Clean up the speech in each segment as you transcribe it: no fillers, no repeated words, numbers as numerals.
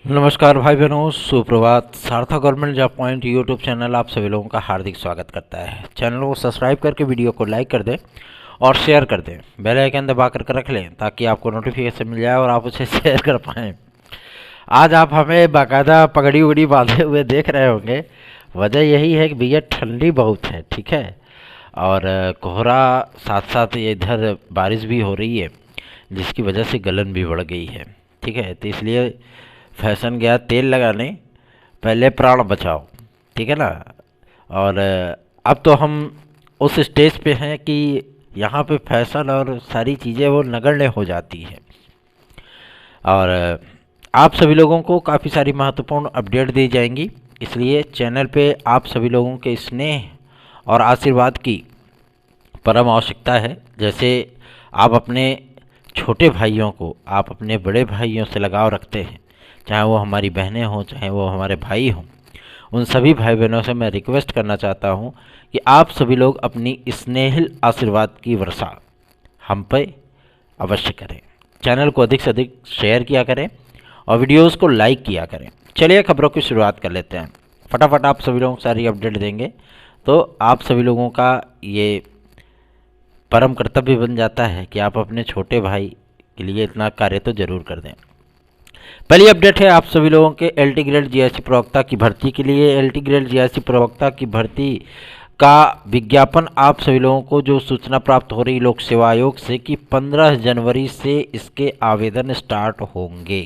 नमस्कार भाई बहनों, सुप्रभात। सार्थक government job point YouTube channel आप सभी लोगों का हार्दिक स्वागत करता है। चैनल को सब्सक्राइब करके वीडियो को लाइक कर दें और शेयर कर दें। बेल आइकन दबा करके रख लें ताकि आपको नोटिफिकेशन मिल जाए और आप उसे शेयर कर पाएँ। आज आप हमें बाकायदा पगड़ी उगड़ी बांधे हुए देख रहे होंगे। वजह यही है कि भैया ठंडी बहुत है, ठीक है, और कोहरा साथ साथ इधर बारिश भी हो रही है, जिसकी वजह से गलन भी बढ़ गई है, ठीक है। तो इसलिए फैशन गया तेल लगाने, पहले प्राण बचाओ, ठीक है ना। और अब तो हम उस स्टेज पे हैं कि यहाँ पे फैशन और सारी चीज़ें वो नगण्य हो जाती है। और आप सभी लोगों को काफ़ी सारी महत्वपूर्ण अपडेट दी जाएंगी, इसलिए चैनल पे आप सभी लोगों के स्नेह और आशीर्वाद की परम आवश्यकता है। जैसे आप अपने छोटे भाइयों को आप अपने बड़े भाइयों से लगाव रखते हैं, चाहे वो हमारी बहनें हों चाहे वो हमारे भाई हों, उन सभी भाई बहनों से मैं रिक्वेस्ट करना चाहता हूं कि आप सभी लोग अपनी स्नेहिल आशीर्वाद की वर्षा हम पे अवश्य करें। चैनल को अधिक से अधिक शेयर किया करें और वीडियोस को लाइक किया करें। चलिए खबरों की शुरुआत कर लेते हैं। फटाफट आप सभी लोगों को सारी अपडेट देंगे तो आप सभी लोगों का ये परम कर्तव्य बन जाता है कि आप अपने छोटे भाई के लिए इतना कार्य तो जरूर कर दें। पहली अपडेट है आप सभी लोगों के एलटी ग्रेड जीआईसी प्रवक्ता की भर्ती के लिए। एलटी ग्रेड जीआईसी प्रवक्ता की भर्ती का विज्ञापन आप सभी लोगों को जो सूचना प्राप्त हो रही लोक सेवा आयोग से कि 15 जनवरी से इसके आवेदन स्टार्ट होंगे,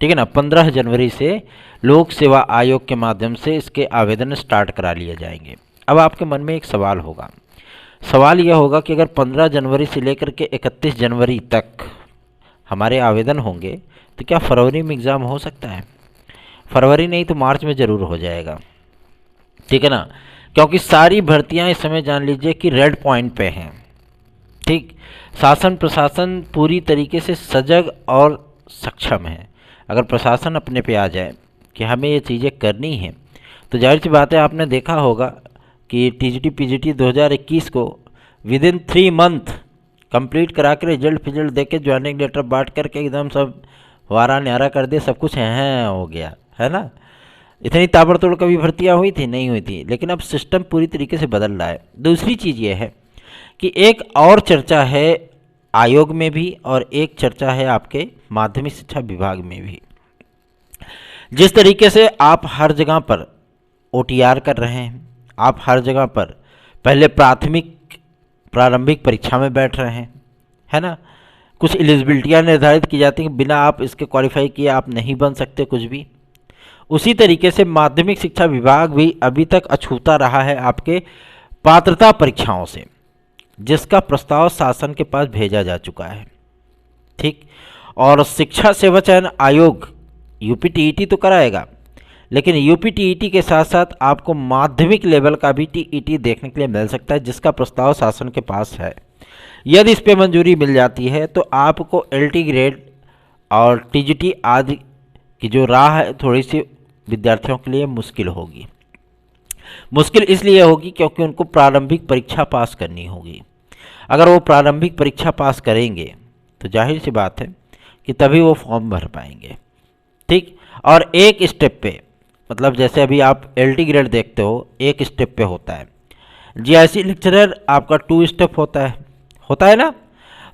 ठीक है ना। 15 जनवरी से लोक सेवा आयोग के माध्यम से इसके आवेदन स्टार्ट करा लिए जाएंगे। अब आपके मन में एक सवाल होगा, सवाल यह होगा कि अगर 15 जनवरी से लेकर के 31 जनवरी तक हमारे आवेदन होंगे तो क्या फरवरी में एग्ज़ाम हो सकता है? फरवरी नहीं तो मार्च में ज़रूर हो जाएगा, ठीक है ना, क्योंकि सारी भर्तियां इस समय जान लीजिए कि रेड पॉइंट पे हैं, ठीक। शासन प्रशासन पूरी तरीके से सजग और सक्षम है। अगर प्रशासन अपने पे आ जाए कि हमें ये चीज़ें करनी हैं तो जाहिर सी बात है, आपने देखा होगा कि टीजीटी पीजीटी 2021 को विदिन 3 मंथ कंप्लीट करा के रिजल्ट फिजल्ट दे के ज्वाइनिंग लेटर बांट करके एकदम सब वारा न्यारा कर दिया, सब कुछ है हो गया, है ना। इतनी ताबड़तोड़ कभी भर्तियां हुई थी? नहीं हुई थी, लेकिन अब सिस्टम पूरी तरीके से बदल रहा है। दूसरी चीज़ ये है कि एक और चर्चा है आयोग में भी और एक चर्चा है आपके माध्यमिक शिक्षा विभाग में भी। जिस तरीके से आप हर जगह पर ओटीआर कर रहे हैं, आप हर जगह पर पहले प्रारंभिक परीक्षा में बैठ रहे हैं, है ना। कुछ एलिजिबिलिटियाँ निर्धारित की जाती हैं, बिना आप इसके क्वालिफाई किए आप नहीं बन सकते कुछ भी। उसी तरीके से माध्यमिक शिक्षा विभाग भी अभी तक अछूता रहा है आपके पात्रता परीक्षाओं से, जिसका प्रस्ताव शासन के पास भेजा जा चुका है, ठीक। और शिक्षा सेवा चयन आयोग यूपीटीईटी तो कराएगा, लेकिन यूपीटीईटी के साथ साथ आपको माध्यमिक लेवल का भी टीईटी देखने के लिए मिल सकता है, जिसका प्रस्ताव शासन के पास है। यदि इस पर मंजूरी मिल जाती है तो आपको एलटी ग्रेड और टीजीटी आदि की जो राह है थोड़ी सी विद्यार्थियों के लिए मुश्किल होगी। मुश्किल इसलिए होगी क्योंकि उनको प्रारंभिक परीक्षा पास करनी होगी। अगर वो प्रारंभिक परीक्षा पास करेंगे तो जाहिर सी बात है कि तभी वो फॉर्म भर पाएंगे, ठीक। और एक स्टेप पे, मतलब जैसे अभी आप एलटी ग्रेड देखते हो एक स्टेप पे होता है, जीआईसी लेक्चरर आपका 2 स्टेप होता है ना।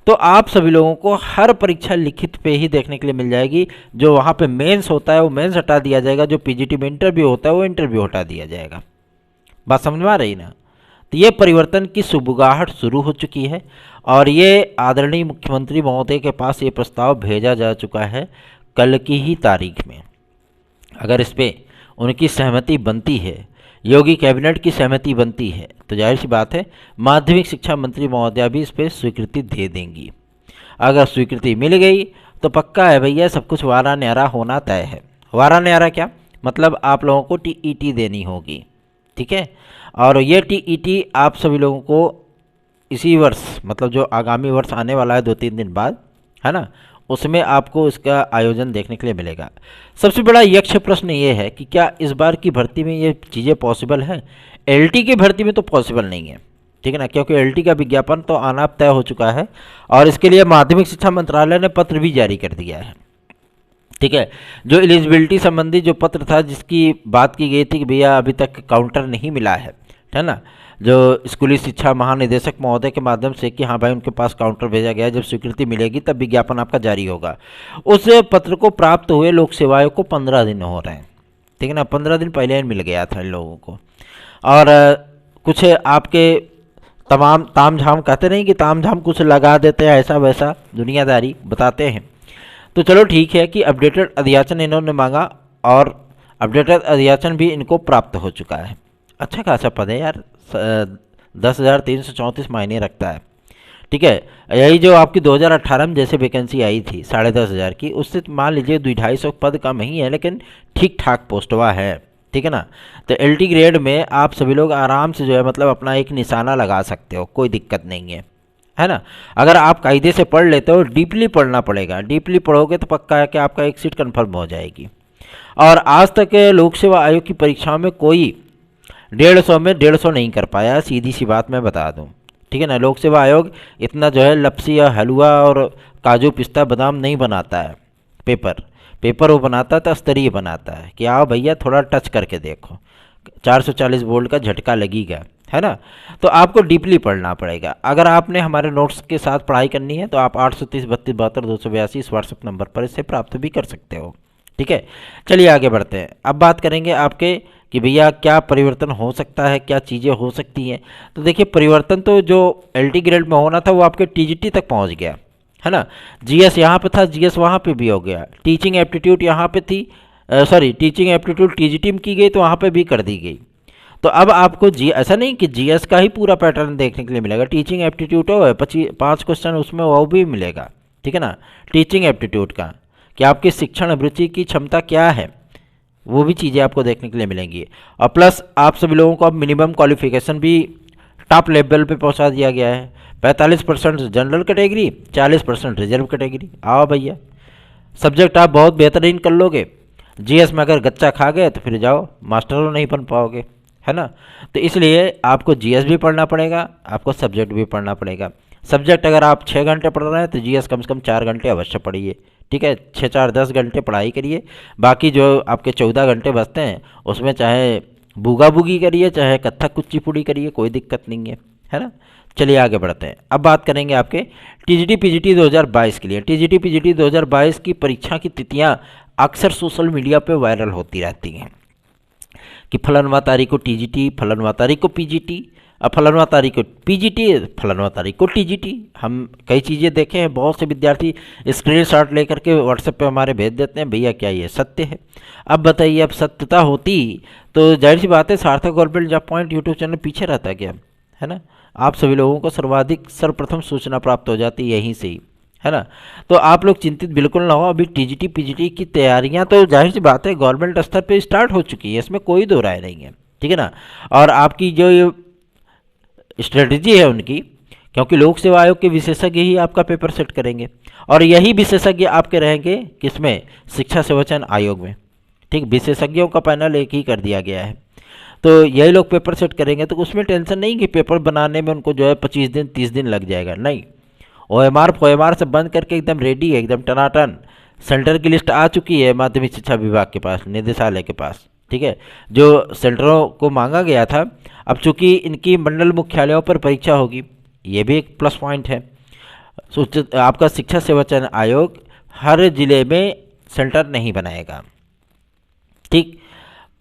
तो आप सभी लोगों को हर परीक्षा लिखित पे ही देखने के लिए मिल जाएगी। जो वहाँ पे मेंस होता है वो मेंस हटा दिया जाएगा, जो पीजीटी में इंटरव्यू होता है वो इंटरव्यू हटा दिया जाएगा। बात समझ में आ रही ना। तो ये परिवर्तन की सुबुगाहट शुरू हो चुकी है और ये आदरणीय मुख्यमंत्री महोदय के पास ये प्रस्ताव भेजा जा चुका है कल की ही तारीख में। अगर इस पर उनकी सहमति बनती है, योगी कैबिनेट की सहमति बनती है, तो जाहिर सी बात है माध्यमिक शिक्षा मंत्री महोदया भी इस पर स्वीकृति दे देंगी। अगर स्वीकृति मिल गई तो पक्का है भैया, सब कुछ वारा न्यारा होना तय है। वारा न्यारा क्या मतलब? आप लोगों को टीईटी देनी होगी, ठीक है। और ये टीईटी आप सभी लोगों को इसी वर्ष, मतलब जो आगामी वर्ष आने वाला है 2-3 दिन बाद, है ना, उसमें आपको इसका आयोजन देखने के लिए मिलेगा। सबसे बड़ा यक्ष प्रश्न ये है कि क्या इस बार की भर्ती में ये चीज़ें पॉसिबल हैं? एलटी की भर्ती में तो पॉसिबल नहीं है, ठीक है ना, क्योंकि एलटी का विज्ञापन तो आना तय हो चुका है और इसके लिए माध्यमिक शिक्षा मंत्रालय ने पत्र भी जारी कर दिया है। ठीक है। जो एलिजिबिलिटी संबंधी जो पत्र था जिसकी बात की गई थी कि भैया अभी तक काउंटर नहीं मिला है ना, जो स्कूली शिक्षा महानिदेशक महोदय के माध्यम से कि हाँ भाई उनके पास काउंटर भेजा गया है, जब स्वीकृति मिलेगी तब विज्ञापन आपका जारी होगा। उस पत्र को प्राप्त हुए लोक सेवा आयोग को 15 दिन हो रहे हैं, ठीक है ना, 15 दिन पहले ही मिल गया था इन लोगों को। और कुछ आपके तमाम ताम झाम कहते नहीं कि ताम झाम कुछ लगा देते हैं, ऐसा वैसा दुनियादारी बताते हैं। तो चलो ठीक है कि अपडेटेड अध्याचन इन्होंने मांगा और अपडेटेड अध्याचन भी इनको प्राप्त हो चुका है। अच्छा खासा पद है यार, 10,334 मायने रखता है, ठीक है। यही जो आपकी 2018 में जैसे वैकेंसी आई थी 10,500 की, उससे मान लीजिए 250 पद कम ही है, लेकिन ठीक ठाक पोस्टवा है, ठीक है ना। तो LT ग्रेड में आप सभी लोग आराम से जो है मतलब अपना एक निशाना लगा सकते हो, कोई दिक्कत नहीं है ना। अगर आप कायदे से पढ़ लेते हो, डीपली पढ़ना पड़ेगा, डीपली पढ़ोगे तो पक्का है कि आपका एक सीट कन्फर्म हो जाएगी। और आज तक लोक सेवा आयोग की परीक्षाओं में कोई 150 में 150 नहीं कर पाया, सीधी सी बात मैं बता दूं, ठीक है ना। लोक सेवा आयोग इतना जो है लपसी या हलवा और काजू पिस्ता बादाम नहीं बनाता है। पेपर वो बनाता है तो स्तरीय बनाता है कि आओ भैया थोड़ा टच करके देखो, 440 वोल्ट का झटका लगेगा, है ना। तो आपको डीपली पढ़ना पड़ेगा। अगर आपने हमारे नोट्स के साथ पढ़ाई करनी है तो आप 830 32 72 282 इस व्हाट्सएप नंबर पर इससे प्राप्त भी कर सकते हो, ठीक है। चलिए आगे बढ़ते हैं। अब बात करेंगे आपके कि भैया क्या परिवर्तन हो सकता है, क्या चीज़ें हो सकती हैं। तो देखिए परिवर्तन तो जो LT ग्रेड में होना था वो आपके TGT तक पहुंच गया, है ना। GS यहाँ पे था, GS वहाँ पे भी हो गया। टीचिंग एप्टीट्यूड यहाँ पे थी, टीचिंग एप्टीट्यूड TGT में की गई तो वहाँ पे भी कर दी गई। तो अब आपको ऐसा नहीं कि GS का ही पूरा पैटर्न देखने के लिए मिलेगा, टीचिंग एप्टीट्यूड हो 5 क्वेश्चन उसमें वो भी मिलेगा, ठीक है ना। टीचिंग एप्टीट्यूड का कि आपकी शिक्षण अभिरुचि की क्षमता क्या है, वो भी चीज़ें आपको देखने के लिए मिलेंगी। और प्लस आप सभी लोगों को अब मिनिमम क्वालिफिकेशन भी टॉप लेवल पे पहुंचा दिया गया है। 45% जनरल कैटेगरी, 40% रिजर्व कैटेगरी। आओ भैया, सब्जेक्ट आप बहुत बेहतरीन कर लोगे, GS में अगर गच्चा खा गए तो फिर जाओ मास्टर नहीं बन पाओगे, है ना। तो इसलिए आपको GS भी पढ़ना पड़ेगा, आपको सब्जेक्ट भी पढ़ना पड़ेगा। सब्जेक्ट अगर आप 6 घंटे पढ़ रहे हैं तो GS कम से कम 4 घंटे अवश्य पढ़िए, ठीक है। 6 4 10 घंटे पढ़ाई करिए, बाकी जो आपके 14 घंटे बचते हैं उसमें चाहे बूगा बूगी करिए, चाहे कत्थक कुचिपुड़ी करिए, कोई दिक्कत नहीं है ना। चलिए आगे बढ़ते हैं। अब बात करेंगे आपके TGT PGT 2022 के लिए। TGT PGT 2022 की परीक्षा की तिथियां अक्सर सोशल मीडिया पे वायरल होती रहती हैं कि फलनवा तारीख को TGT, फलनवा तारीख को PGT, फलनवा तारीख को PGT, फलनवा तारीख को TGT। हम कई चीज़ें देखे हैं, बहुत से विद्यार्थी स्क्रीनशॉट लेकर के व्हाट्सएप पे हमारे भेज देते हैं, भैया क्या ये सत्य है। अब बताइए, अब सत्यता होती तो जाहिर सी बात है सार्थक government job point YouTube channel पीछे रहता क्या, है ना। आप सभी लोगों को सर्वप्रथम सूचना प्राप्त हो जाती यहीं से ही, है ना। तो आप लोग चिंतित बिल्कुल ना हो। अभी TGT PGT की तैयारियां तो जाहिर सी बात है गवर्नमेंट स्तर पे स्टार्ट हो चुकी है, इसमें कोई दो राय नहीं है, ठीक है ना। और आपकी जो ये स्ट्रेटजी है उनकी, क्योंकि लोक सेवा आयोग के विशेषज्ञ ही आपका पेपर सेट करेंगे और यही विशेषज्ञ आपके रहेंगे किसमें, शिक्षा सेवा चयन आयोग में, ठीक। विशेषज्ञों का पैनल एक ही कर दिया गया है, तो यही लोग पेपर सेट करेंगे। तो उसमें टेंशन नहीं कि पेपर बनाने में उनको जो है 25 दिन 30 दिन लग जाएगा, नहीं। OMR से बंद करके एकदम रेडी है, एकदम टनाटन। सेंटर की लिस्ट आ चुकी है माध्यमिक शिक्षा विभाग के पास, निदेशालय के पास, ठीक है। जो सेंटरों को मांगा गया था, अब चूंकि इनकी मंडल मुख्यालयों पर परीक्षा होगी, ये भी एक प्लस पॉइंट है। आपका शिक्षा सेवा चयन आयोग हर जिले में सेंटर नहीं बनाएगा, ठीक।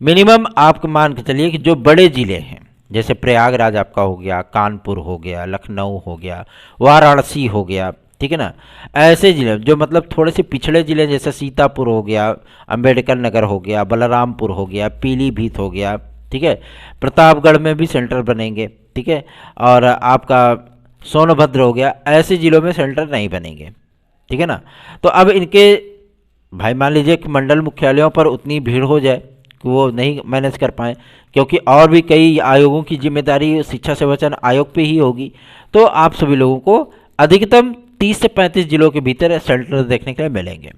मिनिमम आप मान के चलिए कि जो बड़े जिले हैं जैसे प्रयागराज आपका हो गया, कानपुर हो गया, लखनऊ हो गया, वाराणसी हो गया, ठीक है ना। ऐसे जिले जो मतलब थोड़े से पिछड़े जिले जैसे सीतापुर हो गया, अंबेडकर नगर हो गया, बलरामपुर हो गया, पीलीभीत हो गया, ठीक है। प्रतापगढ़ में भी सेंटर बनेंगे, ठीक है। और आपका सोनभद्र हो गया, ऐसे जिलों में सेंटर नहीं बनेंगे, ठीक है ना। तो अब इनके भाई मान लीजिए कि मंडल मुख्यालयों पर उतनी भीड़ हो जाए कि वो नहीं मैनेज कर पाएँ, क्योंकि और भी कई आयोगों की जिम्मेदारी शिक्षा सेवा चयन आयोग पे ही होगी, तो आप सभी लोगों को अधिकतम 30 से 35 जिलों के भीतर सेंटर देखने के लिए मिलेंगे।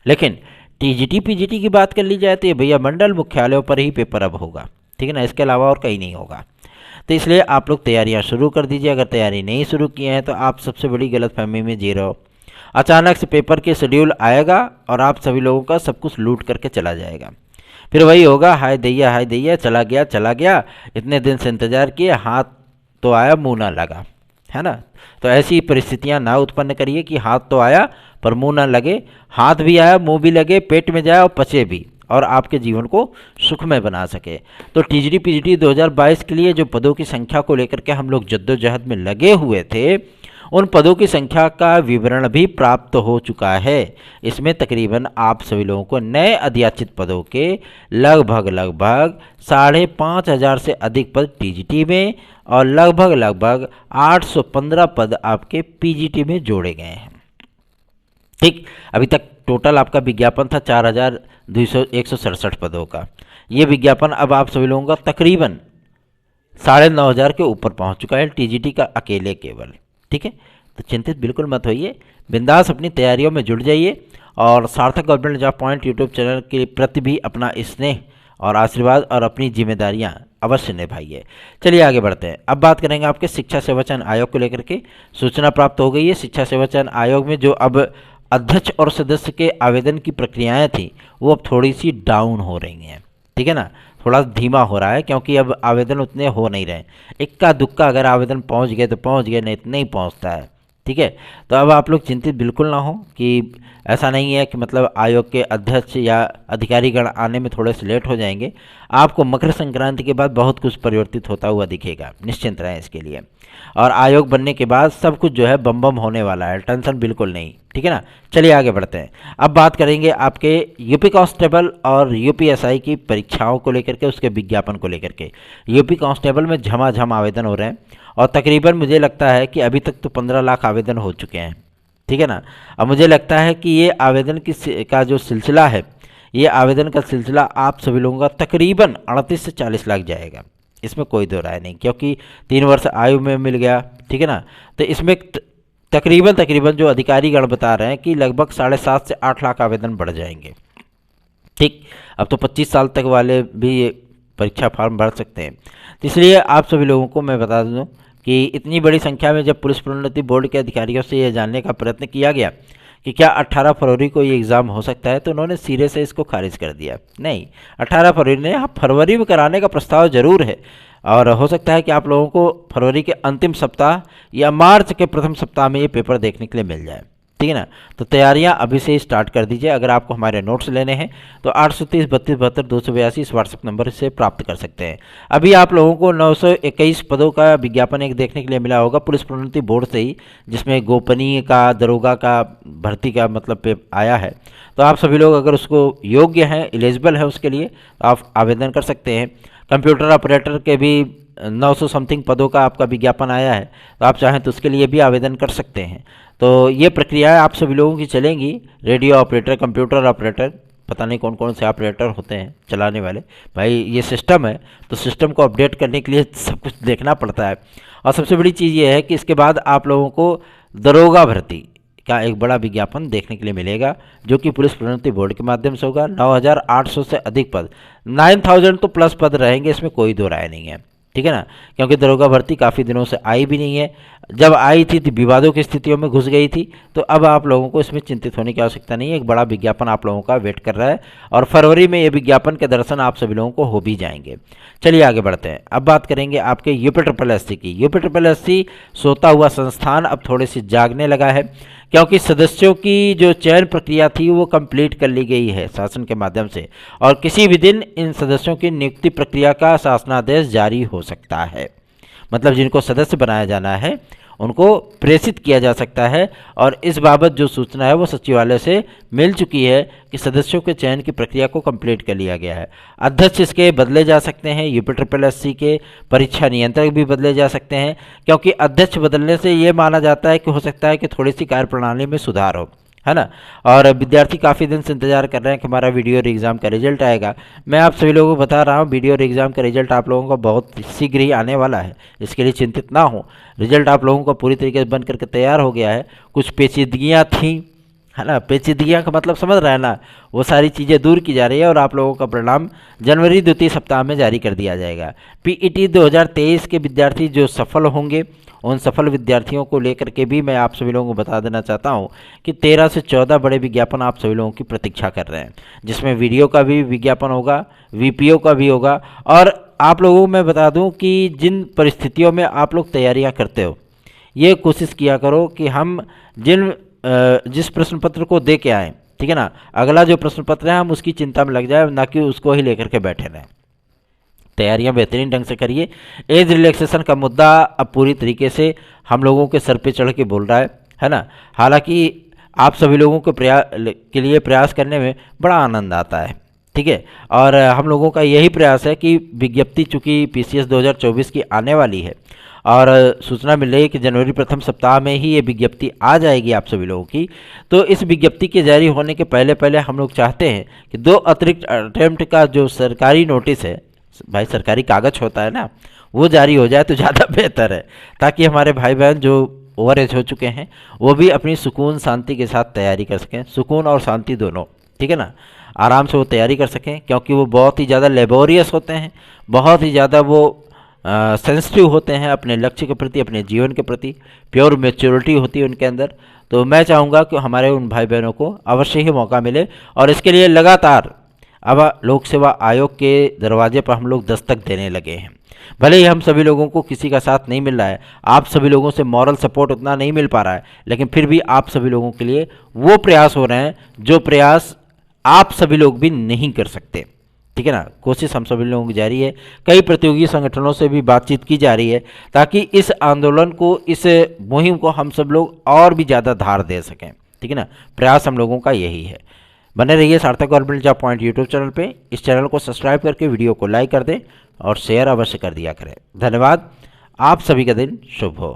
लेकिन TGT PGT की बात कर ली जाए तो ये भैया मंडल मुख्यालयों पर ही पेपर अब होगा, ठीक है ना, इसके अलावा और कहीं नहीं होगा। तो इसलिए आप लोग तैयारियां शुरू कर दीजिए। अगर तैयारी नहीं शुरू किए हैं तो आप सबसे बड़ी गलतफहमी में जी रहे हो। अचानक से पेपर के शेड्यूल आएगा और आप सभी लोगों का सब कुछ लूट करके चला जाएगा। फिर वही होगा, हाय दैया चला गया, इतने दिन से इंतजार किए, हाथ तो आया मुंह ना लगा, है ना। तो ऐसी परिस्थितियां ना उत्पन्न करिए कि हाथ तो आया पर मुंह ना लगे, हाथ भी आया मुंह भी लगे, पेट में जाए और पचे भी, और आपके जीवन को सुखमय बना सके। तो टीजीटी पीजीटी 2022 के लिए जो पदों की संख्या को लेकर के हम लोग जद्दोजहद में लगे हुए थे, उन पदों की संख्या का विवरण भी प्राप्त हो चुका है। इसमें तकरीबन आप सभी लोगों को नए अध्याचित पदों के लगभग 5,500 से अधिक पद टीजीटी में और लगभग 815 पद आपके पीजीटी में जोड़े गए हैं। ठीक, अभी तक टोटल आपका विज्ञापन था 4,167 पदों का। ये विज्ञापन अब आप सभी लोगों का तकरीबन 9,500 के ऊपर पहुंच चुका है टीजीटी का अकेले केवल। ठीक है, तो चिंतित बिल्कुल मत होइए, बिंदास अपनी तैयारियों में जुट जाइए और सार्थक government job point YouTube channel के प्रति भी अपना स्नेह और आशीर्वाद और अपनी जिम्मेदारियां अवश्य निभाइए। चलिए आगे बढ़ते हैं। अब बात करेंगे आपके शिक्षा सेवा चयन आयोग को लेकर के। सूचना प्राप्त हो गई है, शिक्षा सेवा चयन आयोग में जो अब अध्यक्ष और सदस्य के आवेदन की प्रक्रियाएं थी वो अब थोड़ी सी डाउन हो रही हैं। ठीक है ना, थोड़ा धीमा हो रहा है क्योंकि अब आवेदन उतने हो नहीं रहे। इक्का दुक्का अगर आवेदन पहुंच गए तो पहुंच गए, नहीं इतना ही पहुंचता है। ठीक है, तो अब आप लोग चिंतित बिल्कुल ना हो कि ऐसा नहीं है कि मतलब आयोग के अध्यक्ष या अधिकारीगण आने में थोड़े से लेट हो जाएंगे। आपको मकर संक्रांति के बाद बहुत कुछ परिवर्तित होता हुआ दिखेगा, निश्चिंत रहें इसके लिए। और आयोग बनने के बाद सब कुछ जो है बम बम होने वाला है, टेंशन बिल्कुल नहीं। ठीक है ना, चलिए आगे बढ़ते हैं। अब बात करेंगे आपके यूपी कांस्टेबल और यूपीएसआई की परीक्षाओं को लेकर के, उसके विज्ञापन को लेकर के। यूपी कांस्टेबल में झमाझम आवेदन हो रहे हैं और तकरीबन मुझे लगता है कि अभी तक तो 15 लाख आवेदन हो चुके हैं। ठीक है ना, अब मुझे लगता है कि ये आवेदन का जो सिलसिला है, ये आवेदन का सिलसिला आप सभी लोगों का तकरीबन 38 से 40 लाख जाएगा, इसमें कोई दो राय नहीं, क्योंकि 3 वर्ष आयु में मिल गया। ठीक है ना, तो इसमें तकरीबन जो अधिकारीगण बता रहे हैं कि लगभग 7.5 से 8 लाख आवेदन बढ़ जाएंगे। ठीक, अब तो 25 साल तक वाले भी ये परीक्षा फॉर्म भर सकते हैं। तो इसलिए आप सभी लोगों को मैं बता दूं कि इतनी बड़ी संख्या में जब पुलिस प्रोन्नति बोर्ड के अधिकारियों से यह जानने का प्रयत्न किया गया कि क्या 18 फरवरी को ये एग्ज़ाम हो सकता है, तो उन्होंने सिरे से इसको खारिज कर दिया। नहीं, 18 फरवरी ने, हाँ फरवरी में कराने का प्रस्ताव जरूर है और हो सकता है कि आप लोगों को फरवरी के अंतिम सप्ताह या मार्च के प्रथम सप्ताह में ये पेपर देखने के लिए मिल जाए। ठीक है ना, तो तैयारियां अभी से ही स्टार्ट कर दीजिए। अगर आपको हमारे नोट्स लेने हैं तो 830 32 72 282 इस व्हाट्सएप नंबर से प्राप्त कर सकते हैं। अभी आप लोगों को 921 पदों का विज्ञापन एक देखने के लिए मिला होगा पुलिस प्रोन्नति बोर्ड से ही, जिसमें गोपनीय का, दरोगा का भर्ती का मतलब आया है। तो आप सभी लोग अगर उसको योग्य हैं, एलिजिबल है उसके लिए, तो आप आवेदन कर सकते हैं। कंप्यूटर ऑपरेटर के भी 900 समथिंग पदों का आपका विज्ञापन आया है, तो आप चाहें तो उसके लिए भी आवेदन कर सकते हैं। तो ये प्रक्रियाएं आप सभी लोगों की चलेंगी। रेडियो ऑपरेटर, कंप्यूटर ऑपरेटर, पता नहीं कौन कौन से ऑपरेटर होते हैं चलाने वाले, भाई ये सिस्टम है तो सिस्टम को अपडेट करने के लिए सब कुछ देखना पड़ता है। और सबसे बड़ी चीज़ ये है कि इसके बाद आप लोगों को दरोगा भर्ती का एक बड़ा विज्ञापन देखने के लिए मिलेगा, जो कि पुलिस प्रोन्नति बोर्ड के माध्यम से होगा। 9,800 से अधिक पद, 9,000 तो प्लस पद रहेंगे, इसमें कोई दो राय नहीं है। ठीक है ना, क्योंकि दरोगा भर्ती काफ़ी दिनों से आई भी नहीं है। जब आई थी तो विवादों की स्थितियों में घुस गई थी, तो अब आप लोगों को इसमें चिंतित होने की आवश्यकता नहीं है। एक बड़ा विज्ञापन आप लोगों का वेट कर रहा है और फरवरी में ये विज्ञापन के दर्शन आप सभी लोगों को हो भी जाएंगे। चलिए आगे बढ़ते हैं। अब बात करेंगे आपके यूपीएससी की। यूपीएससी सोता हुआ संस्थान अब थोड़े से जागने लगा है, क्योंकि सदस्यों की जो चयन प्रक्रिया थी वो कंप्लीट कर ली गई है शासन के माध्यम से, और किसी भी दिन इन सदस्यों की नियुक्ति प्रक्रिया का शासनादेश जारी हो सकता है। मतलब जिनको सदस्य बनाया जाना है उनको प्रेषित किया जा सकता है, और इस बाबत जो सूचना है वो सचिवालय से मिल चुकी है कि सदस्यों के चयन की प्रक्रिया को कंप्लीट कर लिया गया है। अध्यक्ष इसके बदले जा सकते हैं, यूपीएससी के परीक्षा नियंत्रक भी बदले जा सकते हैं, क्योंकि अध्यक्ष बदलने से ये माना जाता है कि हो सकता है कि थोड़ी सी कार्यप्रणाली में सुधार हो, है ना। और विद्यार्थी काफ़ी दिन से इंतजार कर रहे हैं कि हमारा वीडियो और एग्ज़ाम का रिजल्ट आएगा। मैं आप सभी लोगों को बता रहा हूँ, वीडियो और एग्ज़ाम का रिजल्ट आप लोगों को बहुत शीघ्र ही आने वाला है, इसके लिए चिंतित ना हो। रिजल्ट आप लोगों को पूरी तरीके से बन करके तैयार हो गया है। कुछ पेचीदगियाँ थीं, है ना, पेचीदगियाँ का मतलब समझ रहे हैं ना, वो सारी चीज़ें दूर की जा रही है और आप लोगों का परिणाम जनवरी द्वितीय सप्ताह में जारी कर दिया जाएगा। पीईटी 2023 के विद्यार्थी जो सफल होंगे उन सफल विद्यार्थियों को लेकर के भी मैं आप सभी लोगों को बता देना चाहता हूं कि 13 से 14 बड़े विज्ञापन आप सभी लोगों की प्रतीक्षा कर रहे हैं, जिसमें वीडियो का भी विज्ञापन होगा, वीपीओ का भी होगा। और आप लोगों को मैं बता दूं कि जिन परिस्थितियों में आप लोग तैयारियां करते हो, ये कोशिश किया करो कि हम जिस प्रश्न पत्र को दे के आए, ठीक है ना, अगला जो प्रश्न पत्र है हम उसकी चिंता में लग जाए, ना कि उसको ही लेकर के बैठे रहें। तैयारियां बेहतरीन ढंग से करिए। एज रिलैक्सेशन का मुद्दा अब पूरी तरीके से हम लोगों के सर पे चढ़ के बोल रहा है ना। हालांकि आप सभी लोगों के लिए प्रयास करने में बड़ा आनंद आता है, ठीक है। और हम लोगों का यही प्रयास है कि विज्ञप्ति चूँकि पीसीएस 2024 की आने वाली है और सूचना मिल रही है कि जनवरी प्रथम सप्ताह में ही ये विज्ञप्ति आ जाएगी आप सभी लोगों की, तो इस विज्ञप्ति के जारी होने के पहले पहले हम लोग चाहते हैं कि 2 अतिरिक्त अटेम्प्ट का जो सरकारी नोटिस है, भाई सरकारी कागज होता है ना, वो जारी हो जाए तो ज़्यादा बेहतर है, ताकि हमारे भाई बहन जो ओवर एज हो चुके हैं वो भी अपनी सुकून शांति के साथ तैयारी कर सकें, सुकून और शांति दोनों, ठीक है ना, आराम से वो तैयारी कर सकें। क्योंकि वो बहुत ही ज़्यादा लेबोरियस होते हैं, बहुत ही ज़्यादा वो सेंसिटिव होते हैं अपने लक्ष्य के प्रति, अपने जीवन के प्रति, प्योर मैच्योरिटी होती है उनके अंदर। तो मैं चाहूँगा कि हमारे उन भाई बहनों को अवश्य ही मौका मिले, और इसके लिए लगातार अब लोक सेवा आयोग के दरवाजे पर हम लोग दस्तक देने लगे हैं। भले ही हम सभी लोगों को किसी का साथ नहीं मिल रहा है, आप सभी लोगों से मॉरल सपोर्ट उतना नहीं मिल पा रहा है, लेकिन फिर भी आप सभी लोगों के लिए वो प्रयास हो रहे हैं जो प्रयास आप सभी लोग भी नहीं कर सकते, ठीक है ना। कोशिश हम सभी लोगों की जारी है, कई प्रतियोगी संगठनों से भी बातचीत की जा रही है, ताकि इस आंदोलन को, इस मुहिम को हम सब लोग और भी ज़्यादा धार दे सकें, ठीक है ना। प्रयास हम लोगों का यही है। बने रहिए सार्थक government job point YouTube channel पे। इस चैनल को सब्सक्राइब करके वीडियो को लाइक कर दें और शेयर अवश्य कर दिया करें। धन्यवाद। आप सभी का दिन शुभ हो।